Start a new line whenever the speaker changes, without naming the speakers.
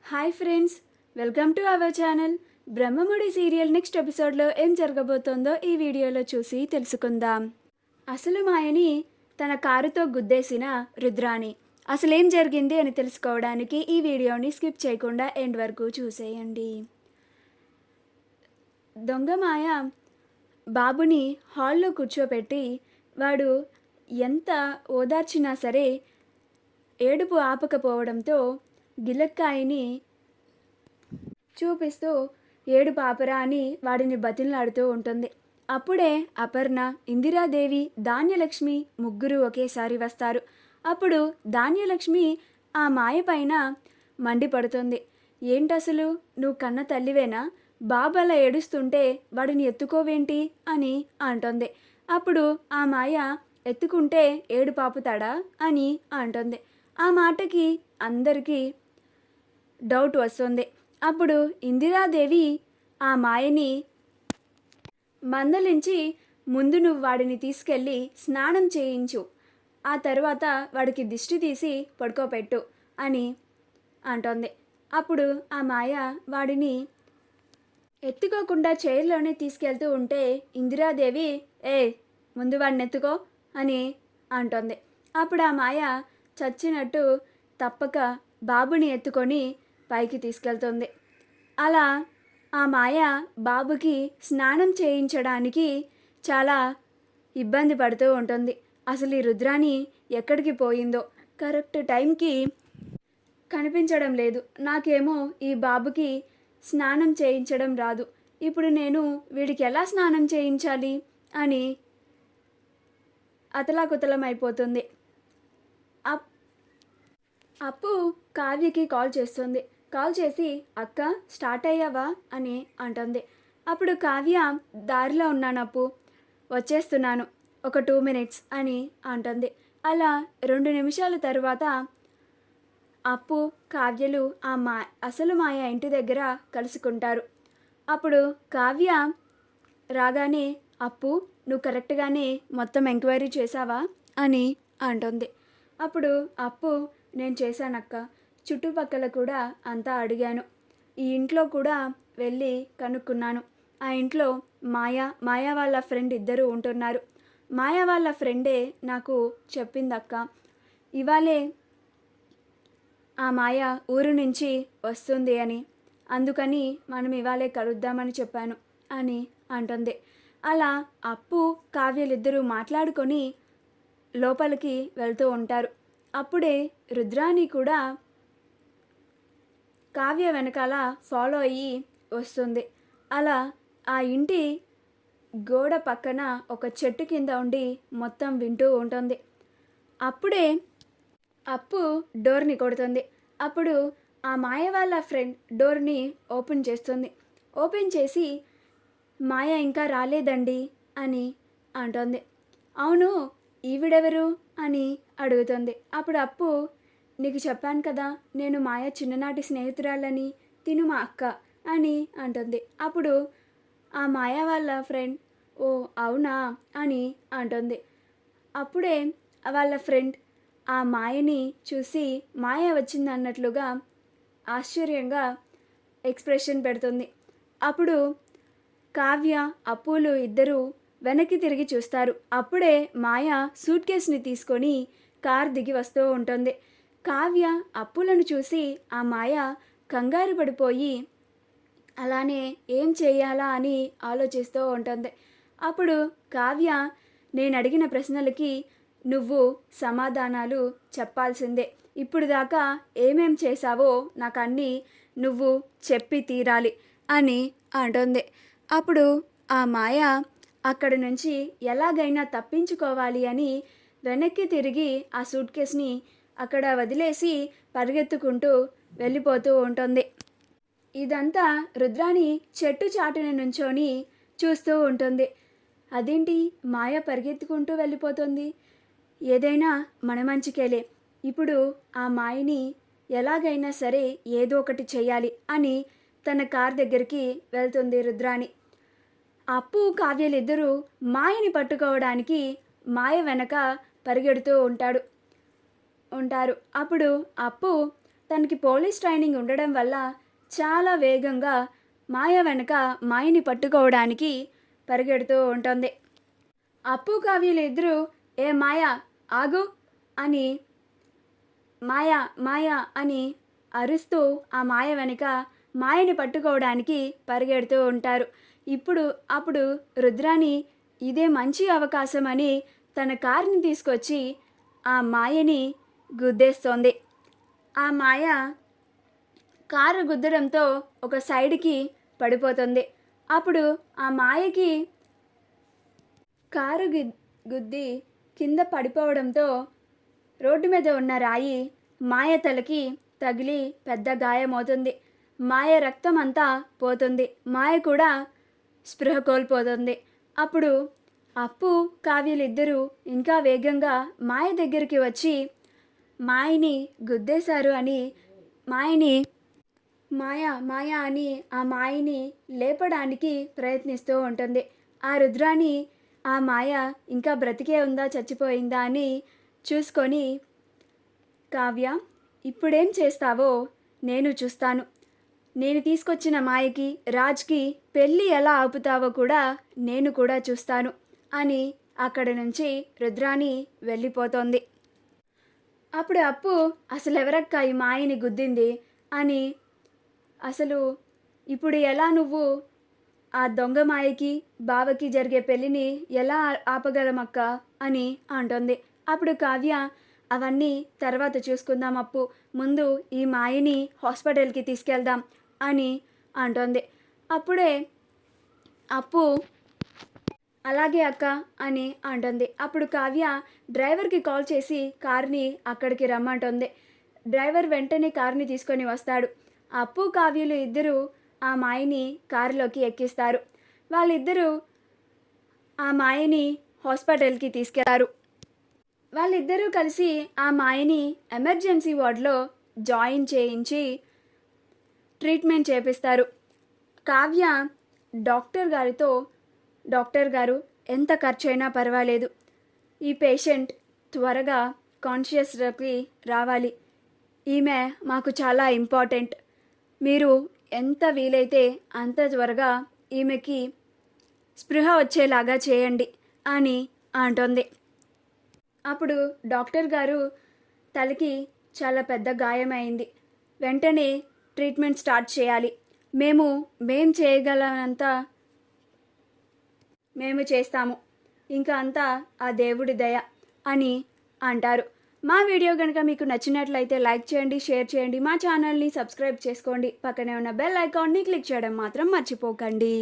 Hi friends, welcome to our channel. Brahmamudi serial next ఎపిసోడ్లో ఏం జరగబోతోందో ఈ వీడియోలో చూసి తెలుసుకుందాం. అసలు మాయని తన కారుతో గుద్దేసిన రుద్రాణి. అసలేం జరిగింది అని తెలుసుకోవడానికి ఈ వీడియోని స్కిప్ చేయకుండా ఎండ్ వరకు చూసేయండి. దొంగ మాయ బాబుని హాల్లో కూర్చోపెట్టి వాడు ఎంత ఓదార్చినా సరే ఏడుపు ఆపకపోవడంతో గిలక్కాయని చూపిస్తూ ఏడు పాపరా అని వాడిని బతిమలాడుతూ ఉంటుంది. అప్పుడే అపర్ణ, ఇందిరాదేవి, ధాన్యలక్ష్మి ముగ్గురు ఒకేసారి వస్తారు. అప్పుడు ధాన్యలక్ష్మి ఆ మాయ పైన మండిపడుతుంది. ఏంటసలు నువ్వు కన్న తల్లివేనా? బాబు అలా ఏడుస్తుంటే వాడిని ఎత్తుకోవేంటి అని అంటుంది. అప్పుడు ఆ మాయ ఎత్తుకుంటే ఏడు పాపుతాడా అని అంటుంది. ఆ మాటకి అందరికీ డౌట్ వస్తుంది. అప్పుడు ఇందిరాదేవి ఆ మాయని మందలించి, ముందు నువ్వు వాడిని తీసుకెళ్ళి స్నానం చేయించు, ఆ తర్వాత వాడికి దిష్టి తీసి పడుకోపెట్టు అని అంటోంది. అప్పుడు ఆ మాయ వాడిని ఎత్తుకోకుండా చైర్లోనే తీసుకెళ్తూ ఉంటే ఇందిరాదేవి ముందు వాడిని ఎత్తుకో అని అంటోంది. అప్పుడు ఆ మాయ చచ్చినట్టు తప్పక బాబుని ఎత్తుకొని పైకి తీసుకెళ్తుంది. అలా ఆ మాయ బాబుకి స్నానం చేయించడానికి చాలా ఇబ్బంది పడుతూ ఉంటుంది. అసలు ఈ రుద్రాణి ఎక్కడికి పోయిందో, కరెక్ట్ టైంకి కనిపించడం లేదు. నాకేమో ఈ బాబుకి స్నానం చేయించడం రాదు. ఇప్పుడు నేను వీడికి ఎలా స్నానం చేయించాలి అని అతలాకుతలం అయిపోతుంది. అప్పు కావ్యకి కాల్ చేస్తుంది. కాల్ చేసి, అక్క స్టార్ట్ అయ్యావా అని అంటుంది. అప్పుడు కావ్య, దారిలో ఉన్నాను అప్పు, వచ్చేస్తున్నాను, ఒక 2 minutes అని అంటుంది. అలా 2 నిమిషాల తర్వాత అప్పు కావ్యలు అసలు మాయ ఇంటి దగ్గర కలుసుకుంటారు. అప్పుడు కావ్య రాగానే, అప్పు నువ్వు కరెక్ట్గానే మొత్తం ఎంక్వైరీ చేసావా అని అంటుంది. అప్పుడు అప్పు, నేను చేశానక్క, చుట్టుపక్కల కూడా అంతా అడిగాను, ఈ ఇంట్లో కూడా వెళ్ళి కనుక్కున్నాను. ఆ ఇంట్లో మాయా వాళ్ళ ఫ్రెండ్ ఇద్దరు ఉంటున్నారు. మాయా వాళ్ళ ఫ్రెండే నాకు చెప్పిందక్క, ఇవాళే ఆ మాయ ఊరు నుంచి వస్తుంది అని, అందుకని మనం ఇవాళే కలుద్దామని చెప్పాను అని అంటుంది. అలా అప్పు కావ్యలిద్దరూ మాట్లాడుకొని లోపలికి వెళ్తూ ఉంటారు. అప్పుడే రుద్రాణి కూడా కావ్య వెనకాల ఫాలో అయ్యి వస్తుంది. అలా ఆ ఇంటి గోడ పక్కన ఒక చెట్టు కింద ఉండి మొత్తం వింటూ ఉంటుంది. అప్పుడే అప్పు డోర్ని కొడుతుంది. అప్పుడు ఆ మాయ వాళ్ళ ఫ్రెండ్ డోర్ని ఓపెన్ చేస్తుంది. ఓపెన్ చేసి, మాయ ఇంకా రాలేదండి అని అంటుంది. అవును, ఈవిడెవరు అని అడుగుతుంది. అప్పుడు అప్పు, నీకు చెప్పాను కదా, నేను మాయ చిన్ననాటి స్నేహితురాలని, తిను మా అక్క అని అంటుంది. అప్పుడు ఆ మాయ వాళ్ళ ఫ్రెండ్, ఓ అవునా అని అంటుంది. అప్పుడే వాళ్ళ ఫ్రెండ్ ఆ మాయని చూసి మాయ వచ్చింది అన్నట్లుగా ఆశ్చర్యంగా ఎక్స్ప్రెషన్ పెడుతుంది. అప్పుడు కావ్య, అప్పులు ఇద్దరూ వెనక్కి తిరిగి చూస్తారు. అప్పుడే మాయ సూట్ కేస్ని తీసుకొని కార్ దిగి వస్తూ ఉంటుంది. కావ్య అప్పులను చూసి ఆ మాయ కంగారు పడిపోయి అలానే ఏం చేయాలా అని ఆలోచిస్తూ ఉంటుంది. అప్పుడు కావ్య, నేను అడిగిన ప్రశ్నలకి నువ్వు సమాధానాలు చెప్పాల్సిందే, ఇప్పుడు దాకా ఏమేం చేశావో నాకు అన్నీ నువ్వు చెప్పి తీరాలి అని అంటుంది. అప్పుడు ఆ మాయ అక్కడి నుంచి ఎలాగైనా తప్పించుకోవాలి అని వెనక్కి తిరిగి ఆ సూట్ కేస్ని అక్కడ వదిలేసి పరిగెత్తుకుంటూ వెళ్ళిపోతూ ఉంటుంది. ఇదంతా రుద్రాణి చెట్టు చాటున నుంచొని చూస్తూ ఉంటుంది. అదేంటి మాయ పరిగెత్తుకుంటూ వెళ్ళిపోతుంది, ఏదైనా మన మంచికేలే, ఇప్పుడు ఆ మాయని ఎలాగైనా సరే ఏదో ఒకటి చెయ్యాలి అని తన కార్ దగ్గరికి వెళ్తుంది రుద్రాణి. అప్పు కావ్యలిద్దరూ మాయని పట్టుకోవడానికి మాయ వెనక పరిగెడుతూ ఉంటారు. అప్పుడు అప్పు తనకి పోలీస్ ట్రైనింగ్ ఉండడం వల్ల చాలా వేగంగా మాయ వెనక మాయని పట్టుకోవడానికి పరిగెడుతూ ఉంటుంది. అప్పు కావ్యలు ఇద్దరు ఏ మాయ ఆగు అని మాయ మాయ అని అరుస్తూ ఆ మాయ వెనక మాయని పట్టుకోవడానికి పరిగెడుతూ ఉంటారు. అప్పుడు రుద్రాణి ఇదే మంచి అవకాశం అని తన కారుని తీసుకొచ్చి ఆ మాయని గుద్దేస్తోంది. ఆ మాయ కారు గుద్దడంతో ఒక సైడ్కి పడిపోతుంది. అప్పుడు ఆ మాయకి కారు గుద్ది కింద పడిపోవడంతో రోడ్డు మీద ఉన్న రాయి మాయ తలకి తగిలి పెద్ద గాయమవుతుంది. మాయ రక్తం అంతా పోతుంది. మాయ కూడా స్పృహ కోల్పోతుంది. అప్పుడు అప్పు కావ్యలిద్దరూ ఇంకా వేగంగా మాయ దగ్గరికి వచ్చి మాయని గుద్దేశారు అని మాయ అని ఆ మాయని లేపడానికి ప్రయత్నిస్తూ ఉంటుంది. ఆ రుద్రాణి ఆ మాయ ఇంకా బ్రతికే ఉందా చచ్చిపోయిందా అని చూసుకొని, కావ్య ఇప్పుడేం చేస్తావో నేను చూస్తాను. నేను తీసుకొచ్చిన మాయకి రాజ్కి పెళ్ళి ఎలా ఆపుతావో కూడా నేను కూడా చూస్తాను అని అక్కడి నుంచి రుద్రాణి వెళ్ళిపోతోంది. అప్పుడు అప్పు అసలు ఎవరక్క ఈ మాయని గుద్దింది అని, అసలు ఇప్పుడు ఎలా నువ్వు ఆ దొంగ మాయకి బావకి జరిగే పెళ్ళిని ఎలా ఆపగలమక్క అని అంటుంది. అప్పుడు కావ్య అవన్నీ తర్వాత చూసుకుందాం అప్పు, ముందు ఈ మాయని హాస్పిటల్కి తీసుకెళ్దాం అని అంటుంది. అప్పుడే అప్పు అలాగే అక్క అని అంటుంది. అప్పుడు కావ్య డ్రైవర్కి కాల్ చేసి కార్ని అక్కడికి రమ్మంటుంది. డ్రైవర్ వెంటనే కార్ని తీసుకొని వస్తాడు. అప్పు కావ్యలు ఇద్దరూ ఆ మాయని కారులోకి ఎక్కిస్తారు. వాళ్ళిద్దరూ ఆ మాయని హాస్పిటల్కి తీసుకెళ్తారు. వాళ్ళిద్దరూ కలిసి ఆ మాయని ఎమర్జెన్సీ వార్డులో జాయిన్ చేయించి ట్రీట్మెంట్ చేపిస్తారు. కావ్య డాక్టర్ గారు ఎంత ఖర్చైనా పర్వాలేదు, ఈ పేషెంట్ త్వరగా కాన్షియస్లోకి రావాలి, ఈమె మాకు చాలా ఇంపార్టెంట్, మీరు ఎంత వీలైతే అంత త్వరగా ఈమెకి స్పృహ వచ్చేలాగా చేయండి అని అంటుంది. అప్పుడు డాక్టర్ గారు తలకి చాలా పెద్ద గాయమైంది, వెంటనే ట్రీట్మెంట్ స్టార్ట్ చేయాలి, మేం చేయగలనంత మేము చేస్తాము, ఇంకా అంతా ఆ దేవుడి దయ అని అంటారు. మా వీడియో కనుక మీకు నచ్చినట్లయితే లైక్ చేయండి, షేర్ చేయండి, మా ఛానల్ని సబ్స్క్రైబ్ చేసుకోండి, పక్కనే ఉన్న బెల్ ఐకాన్ని క్లిక్ చేయడం మాత్రం మర్చిపోకండి.